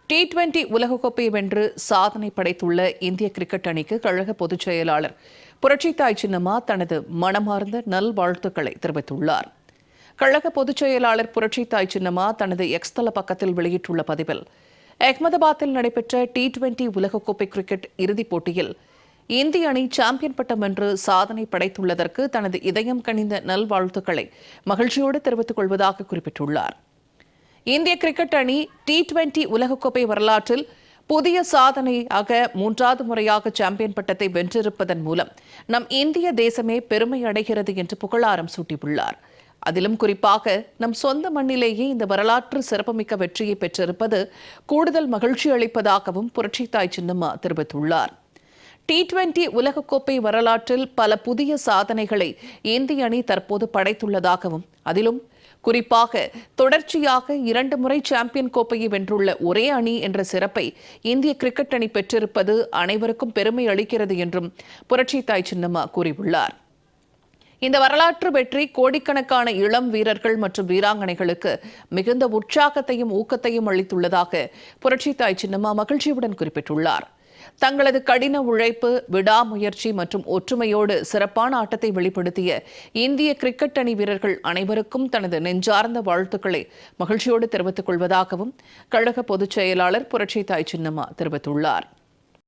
T20 உலகக்கோப்பை வென்று சாதனை படைத்துள்ள இந்திய கிரிக்கெட் அணிக்கு கழக பொதுச் செயலாளர் புரட்சித்தாய் சின்னம்மா தனது மனமார்ந்த நல்வாழ்த்துக்களை தெரிவித்துள்ளார். கழக பொதுச் செயலாளர் புரட்சித்தாய் சின்னம்மா தனது எக்ஸ் தள பக்கத்தில் வெளியிட்டுள்ள பதிவில், அகமதாபாத்தில் நடைபெற்ற T20 உலகக்கோப்பை கிரிக்கெட் இறுதிப் போட்டியில் இந்திய அணி சாம்பியன் பட்டம் வென்று சாதனை படைத்துள்ளதற்கு தனது இதயம் கனிந்த நல்வாழ்த்துக்களை மகிழ்ச்சியோடு தெரிவித்துக் கொள்வதாக குறிப்பிட்டுள்ளார். இந்திய கிரிக்கெட் அணி T20 உலகக்கோப்பை வரலாற்றில் புதிய சாதனையாக 3வது முறையாக சாம்பியன் பட்டத்தை வென்றிருப்பதன் மூலம் நம் இந்திய தேசமே பெருமை அடைகிறது என்று புகழாரம் சூட்டியுள்ளார். அதிலும் குறிப்பாக நம் சொந்த மண்ணிலேயே இந்த வரலாற்று சிறப்புமிக்க வெற்றியை பெற்றிருப்பது கூடுதல் மகிழ்ச்சி அளிப்பதாகவும் புரட்சித்தாய் சின்னம்மா தெரிவித்துள்ளார். T20 உலகக்கோப்பை வரலாற்றில் பல புதிய சாதனைகளை இந்திய அணி தற்போது படைத்துள்ளதாகவும், அதிலும் குறிப்பாக தொடர்ச்சியாக 2 முறை சாம்பியன் கோப்பையை வென்றுள்ள ஒரே அணி என்ற சிறப்பை இந்திய கிரிக்கெட் அணி பெற்றிருப்பது அனைவருக்கும் பெருமை அளிக்கிறது என்றும் புரட்சித்தாய் சின்னம்மா கூறியுள்ளார். இந்த வரலாற்று வெற்றி கோடிக்கணக்கான இளம் வீரர்கள் மற்றும் வீராங்கனைகளுக்கு மிகுந்த உற்சாகத்தையும் ஊக்கத்தையும் அளித்துள்ளதாக புரட்சித்தாய் சின்னம்மா மகிழ்ச்சியுடன் குறிப்பிட்டுள்ளார். தங்களது கடின உழைப்பு, விடாமுயற்சி மற்றும் ஒற்றுமையோடு சிறப்பான ஆட்டத்தை வெளிப்படுத்திய இந்திய கிரிக்கெட் அணி வீரர்கள் அனைவருக்கும் தனது நெஞ்சார்ந்த வாழ்த்துக்களை மகிழ்ச்சியோடு தெரிவித்துக் கொள்வதாகவும் கழக பொதுச் செயலாளர் புரட்சித்தாய் சின்னம்மா தெரிவித்துள்ளார்.